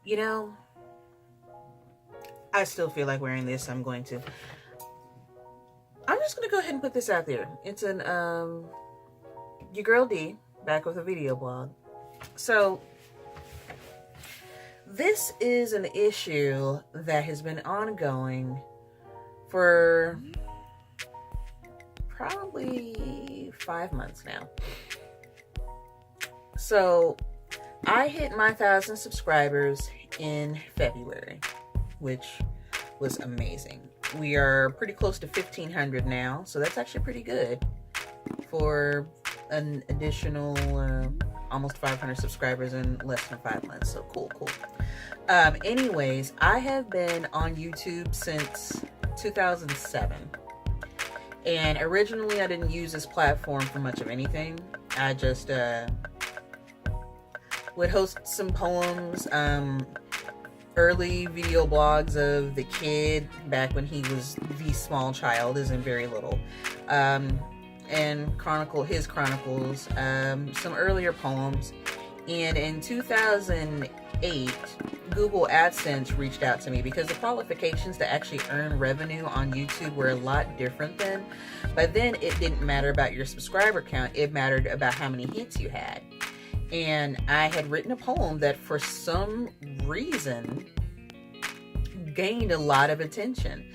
You know, I still feel like wearing this. I'm just gonna go ahead and put this out there. It's an your girl D back with a video blog. So this is an issue that has been ongoing for probably 5 months now. So I hit my 1,000 subscribers in February, which was amazing. We are pretty close to 1,500 now, so that's actually pretty good for an additional almost 500 subscribers in less than 5 months. So cool. Anyways, I have been on YouTube since 2007. And originally I didn't use this platform for much of anything. I just would host some poems, early video blogs of the kid back when he was the small child, as in very little, and chronicle his chronicles, some earlier poems. And in 2008, Google AdSense reached out to me because the qualifications to actually earn revenue on YouTube were a lot different then. But then it didn't matter about your subscriber count, it mattered about how many hits you had. And I had written a poem that for some reason gained a lot of attention,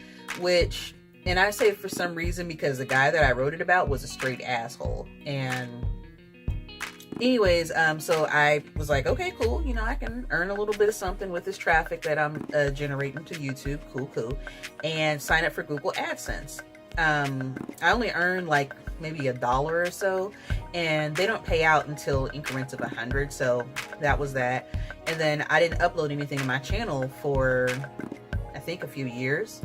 which, and I say for some reason because the guy that I wrote it about was a straight asshole. And anyways, so I was like, okay, cool, you know, I can earn a little bit of something with this traffic that I'm generating to YouTube, cool, and sign up for Google AdSense. I only earned like maybe $1 or so, and they don't pay out until increments of 100, so that was that. And then I didn't upload anything to my channel for I think a few years.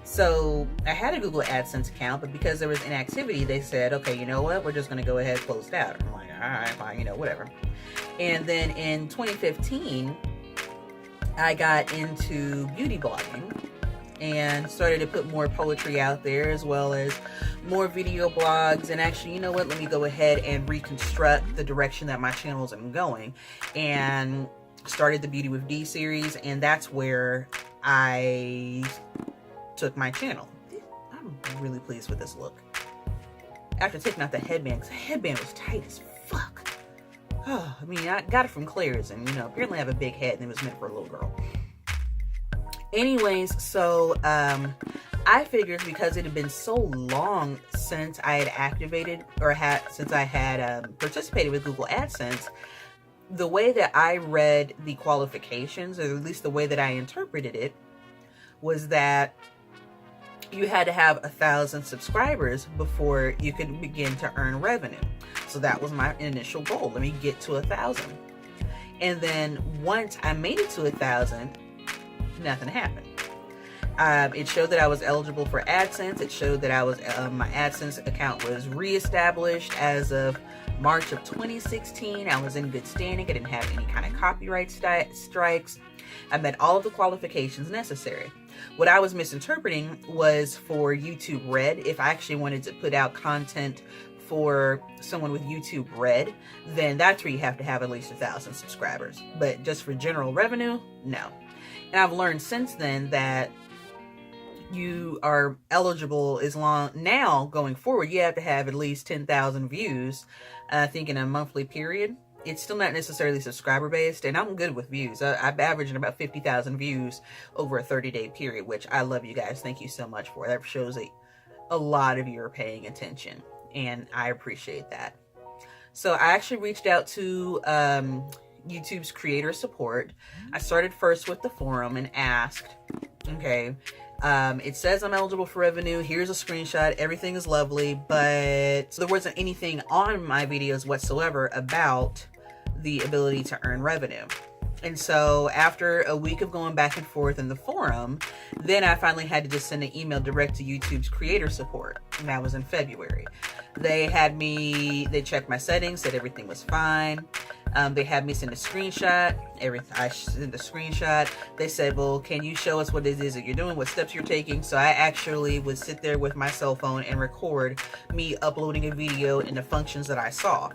So I had a Google AdSense account, but because there was inactivity, they said, okay, you know what, we're just going to go ahead and close it out. I'm like, all right, fine, you know, whatever. And then in 2015, I got into beauty blogging and started to put more poetry out there, as well as more video blogs. And actually, you know what, let me go ahead and reconstruct the direction that my channels are going, and started the Beauty with D series. And that's where I took my channel. I'm really pleased with this look. After taking out the headband, because the headband was tight as fuck. Oh, I mean, I got it from Claire's, and you know, apparently I have a big head and it was meant for a little girl. Anyways, so I figured because it had been so long since I had activated, or since I had participated with Google AdSense, the way that I read the qualifications, or at least the way that I interpreted it, was that you had to have 1,000 subscribers before you could begin to earn revenue. So that was my initial goal. Let me get to 1,000. And then once I made it to 1,000, nothing happened. It showed that I was eligible for AdSense. It showed that I was my AdSense account was reestablished as of March of 2016. I was in good standing. I didn't have any kind of copyright strikes. I met all of the qualifications necessary. What I was misinterpreting was for YouTube Red. If I actually wanted to put out content for someone with YouTube Red, then that's where you have to have at least 1,000 subscribers. But just for general revenue, no. And I've learned since then that you are eligible as long, now going forward, you have to have at least 10,000 views, I think in a monthly period. It's still not necessarily subscriber based, and I'm good with views. I'm averaging about 50,000 views over a 30-day period, which I love you guys. Thank you so much for that. Shows a lot of you are paying attention, and I appreciate that. So I actually reached out to YouTube's creator support. I started first with the forum and asked, okay, it says I'm eligible for revenue. Here's a screenshot. Everything is lovely, but so there wasn't anything on my videos whatsoever about the ability to earn revenue. And so after a week of going back and forth in the forum, then I finally had to just send an email direct to YouTube's creator support. And that was in February. They checked my settings, said everything was fine. They had me send a screenshot. I sent a screenshot. They said, well, can you show us what it is that you're doing, what steps you're taking? So I actually would sit there with my cell phone and record me uploading a video and the functions that I saw.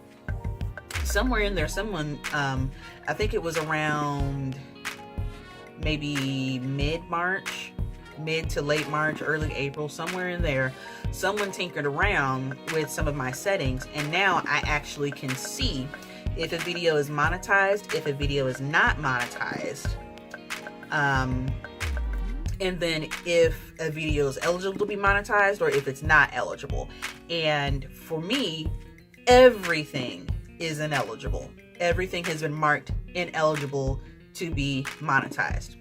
Somewhere in there, someone, I think it was around maybe mid-March, mid to late March, early April, somewhere in there, someone tinkered around with some of my settings, and now I actually can see if a video is monetized, if a video is not monetized, and then if a video is eligible to be monetized or if it's not eligible. And for me, everything is ineligible. Everything has been marked ineligible to be monetized,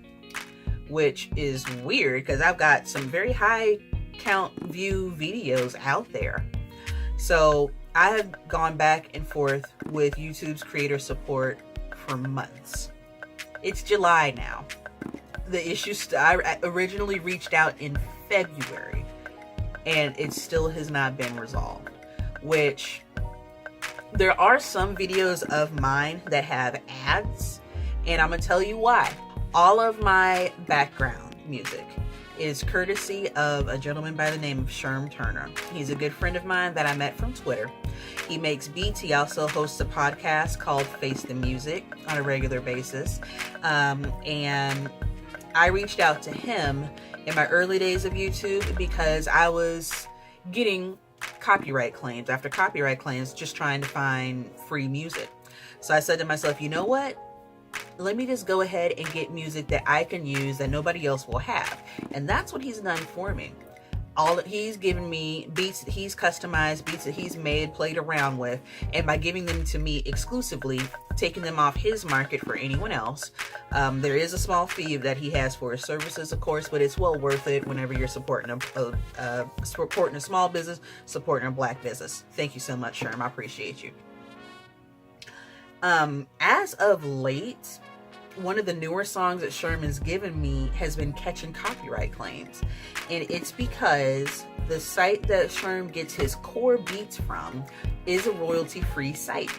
which is weird because I've got some very high count view videos out there. So I have gone back and forth with YouTube's creator support for months. It's July now. The issue, I originally reached out in February, and it still has not been resolved, which there are some videos of mine that have ads, and I'm gonna tell you why. All of my background music is courtesy of a gentleman by the name of Sherm Turner. He's a good friend of mine that I met from Twitter. He makes beats. He also hosts a podcast called Face the Music on a regular basis. And I reached out to him in my early days of YouTube because I was getting copyright claims after copyright claims, just trying to find free music. So I said to myself, you know what? Let me just go ahead and get music that I can use that nobody else will have. And that's what he's done for me. He's given me beats that he's customized, beats that he's made, played around with, and by giving them to me exclusively, taking them off his market for anyone else. There is a small fee that he has for his services, of course, but it's well worth it whenever you're supporting a small business, supporting a Black business. Thank you so much, Sherm. I appreciate you. As of late, one of the newer songs that Sherman's given me has been catching copyright claims. And it's because the site that Sherm gets his core beats from is a royalty-free site.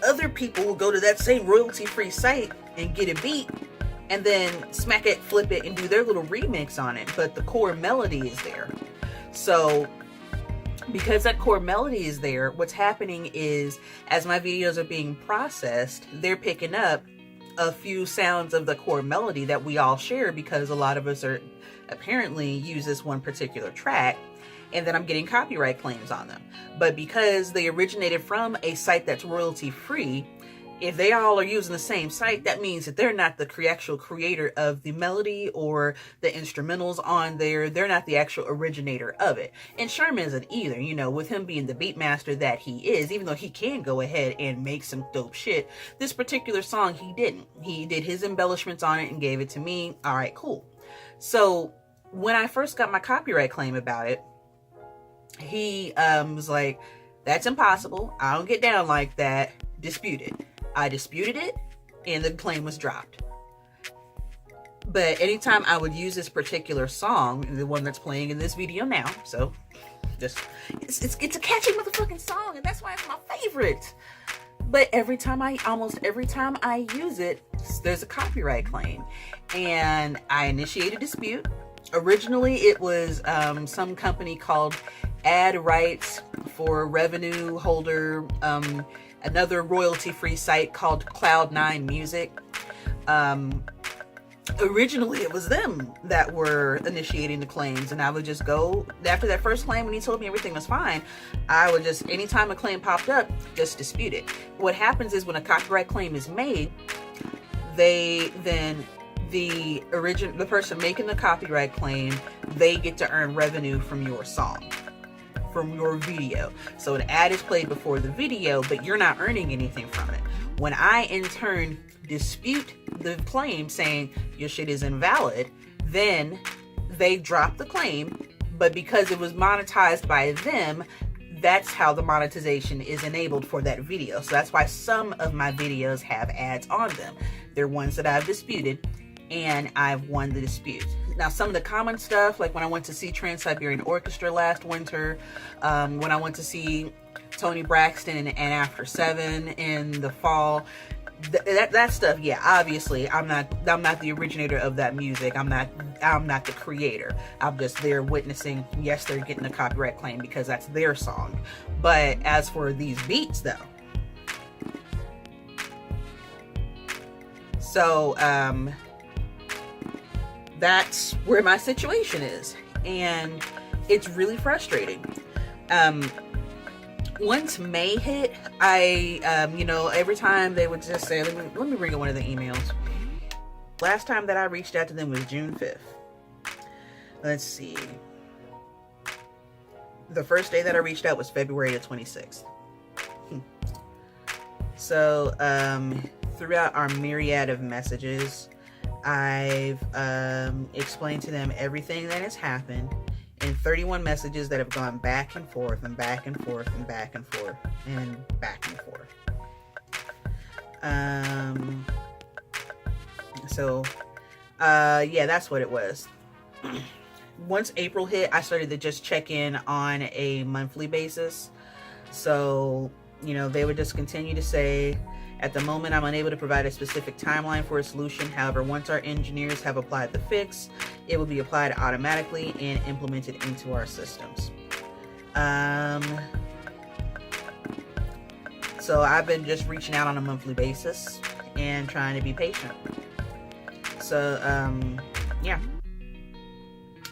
Other people will go to that same royalty-free site and get a beat and then smack it, flip it, and do their little remix on it. But the core melody is there. So because that core melody is there, what's happening is as my videos are being processed, they're picking up a few sounds of the core melody that we all share because a lot of us are apparently use this one particular track, and then I'm getting copyright claims on them. But because they originated from a site that's royalty free, if they all are using the same site, that means that they're not the actual creator of the melody or the instrumentals on there. They're not the actual originator of it. And Sherm isn't either, you know, with him being the beat master that he is, even though he can go ahead and make some dope shit. This particular song, he didn't. He did his embellishments on it and gave it to me. All right, cool. So when I first got my copyright claim about it, he was like, that's impossible. I don't get down like that. Dispute it. I disputed it, and the claim was dropped. But anytime I would use this particular song, the one that's playing in this video now, so just it's a catchy motherfucking song, and that's why it's my favorite. But almost every time I use it, there's a copyright claim, and I initiate a dispute. Originally, it was some company called Ad Rights for Revenue Holder. Another royalty-free site called Cloud9 Music. Originally, it was them that were initiating the claims, and I would just go, after that first claim, when he told me everything was fine, I would just, anytime a claim popped up, just dispute it. What happens is when a copyright claim is made, the person making the copyright claim, they get to earn revenue from your song, from your video. So an ad is played before the video, but you're not earning anything from it. When I in turn dispute the claim saying your shit is invalid, then they drop the claim, but because it was monetized by them, that's how the monetization is enabled for that video. So that's why some of my videos have ads on them. They're ones that I've disputed, and I've won the dispute. Now, some of the common stuff, like when I went to see Trans-Siberian Orchestra last winter, when I went to see Tony Braxton and After 7 in the fall, that stuff, yeah, obviously, I'm not the originator of that music. I'm not the creator. I'm just there witnessing. Yes, they're getting a copyright claim because that's their song. But as for these beats, though, so that's where my situation is, and it's really frustrating. Once May hit, I every time they would just say, let me bring up one of the emails. Last time that I reached out to them was June 5th. Let's see. The first day that I reached out was February the 26th. So throughout our myriad of messages, I've explained to them everything that has happened in 31 messages that have gone back and forth and back and forth and back and forth and back and forth. Yeah, that's what it was. Once April hit, I started to just check in on a monthly basis. So, they would just continue to say, at the moment, I'm unable to provide a specific timeline for a solution. However, once our engineers have applied the fix, it will be applied automatically and implemented into our systems. So I've been just reaching out on a monthly basis and trying to be patient. So, yeah.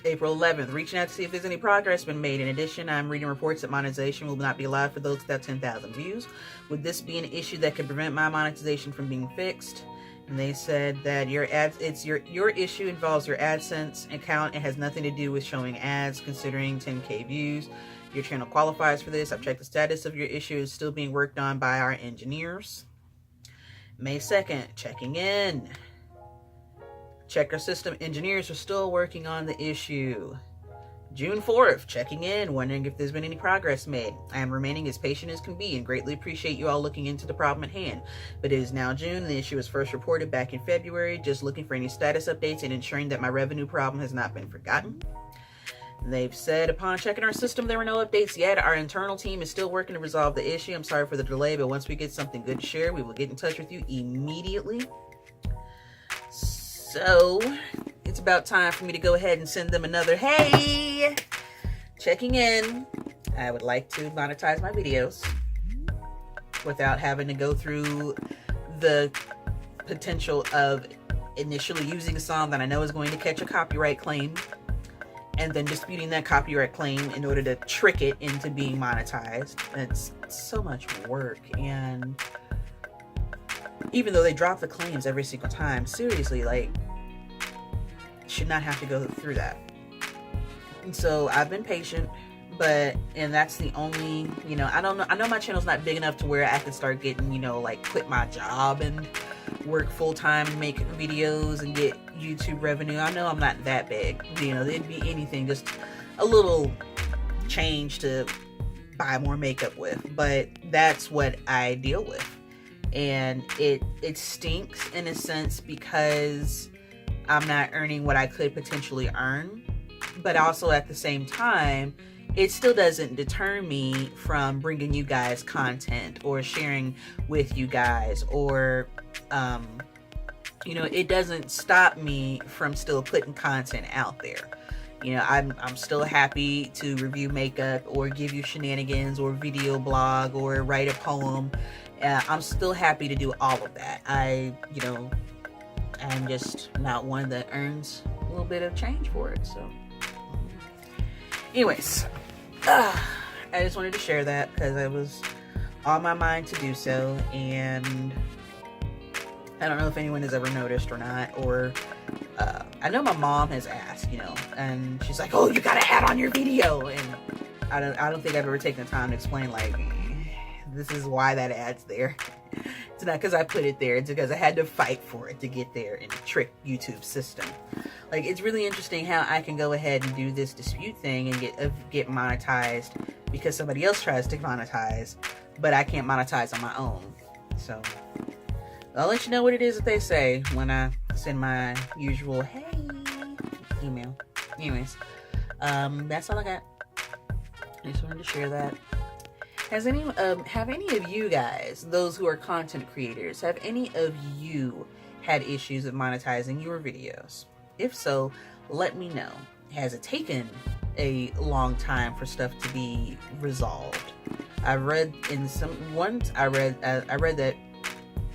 April 11th, reaching out to see if there's any progress been made. In addition, I'm reading reports that monetization will not be allowed for those without 10,000 views. Would this be an issue that could prevent my monetization from being fixed? And they said that your issue involves your AdSense account. It has nothing to do with showing ads. Considering 10K views, your channel qualifies for this. I've checked the status of your issue. It's still being worked on by our engineers. May 2nd, checking in. Check our system. Engineers are still working on the issue. June 4th, checking in, wondering if there's been any progress made. I am remaining as patient as can be and greatly appreciate you all looking into the problem at hand. But it is now June. The issue was first reported back in February. Just looking for any status updates and ensuring that my revenue problem has not been forgotten. They've said upon checking our system, there were no updates yet. Our internal team is still working to resolve the issue. I'm sorry for the delay, but once we get something good to share, we will get in touch with you immediately. So it's about time for me to go ahead and send them another, hey, checking in. I would like to monetize my videos without having to go through the potential of initially using a song that I know is going to catch a copyright claim and then disputing that copyright claim in order to trick it into being monetized. It's so much work, and even though they drop the claims every single time, seriously, should not have to go through that. And so I've been patient, and that's the only, I don't know. I know my channel's not big enough to where I can start getting, quit my job and work full time and make videos and get YouTube revenue. I know I'm not that big. It'd be anything, just a little change to buy more makeup with, but that's what I deal with. And it stinks in a sense because I'm not earning what I could potentially earn, but also at the same time, it still doesn't deter me from bringing you guys content or sharing with you guys, or it doesn't stop me from still putting content out there. I'm still happy to review makeup or give you shenanigans or video blog or write a poem. I'm still happy to do all of that. I'm just not one that earns a little bit of change for it. So anyways, I just wanted to share that because it was on my mind to do so. And I don't know if anyone has ever noticed or not, or I know my mom has asked, and she's like, oh, you gotta add on your video. And I don't think I've ever taken the time to explain, this is why that ad's there. It's not because I put it there. It's because I had to fight for it to get there and trick YouTube's system. It's really interesting how I can go ahead and do this dispute thing and get monetized because somebody else tries to monetize, but I can't monetize on my own. So I'll let you know what it is that they say when I send my usual hey email. Anyways, that's all I got. I just wanted to share that. Have any of you guys, those who are content creators, have any of you had issues of monetizing your videos? If so, let me know. Has it taken a long time for stuff to be resolved? I read that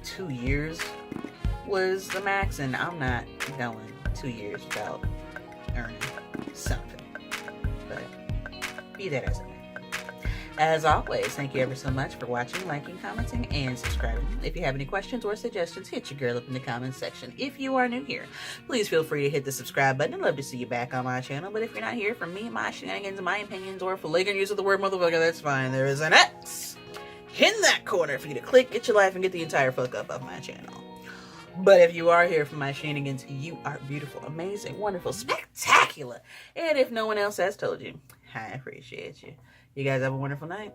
2 years was the max, and I'm not going 2 years without earning something. But be that as it may. As always, thank you ever so much for watching, liking, commenting, and subscribing. If you have any questions or suggestions, hit your girl up in the comments section. If you are new here, please feel free to hit the subscribe button. I'd love to see you back on my channel. But if you're not here for me, my shenanigans, my opinions, or flagrant use of the word motherfucker, that's fine. There is an X in that corner for you to click, get your life, and get the entire fuck up of my channel. But if you are here for my shenanigans, you are beautiful, amazing, wonderful, spectacular. And if no one else has told you, I appreciate you. You guys have a wonderful night.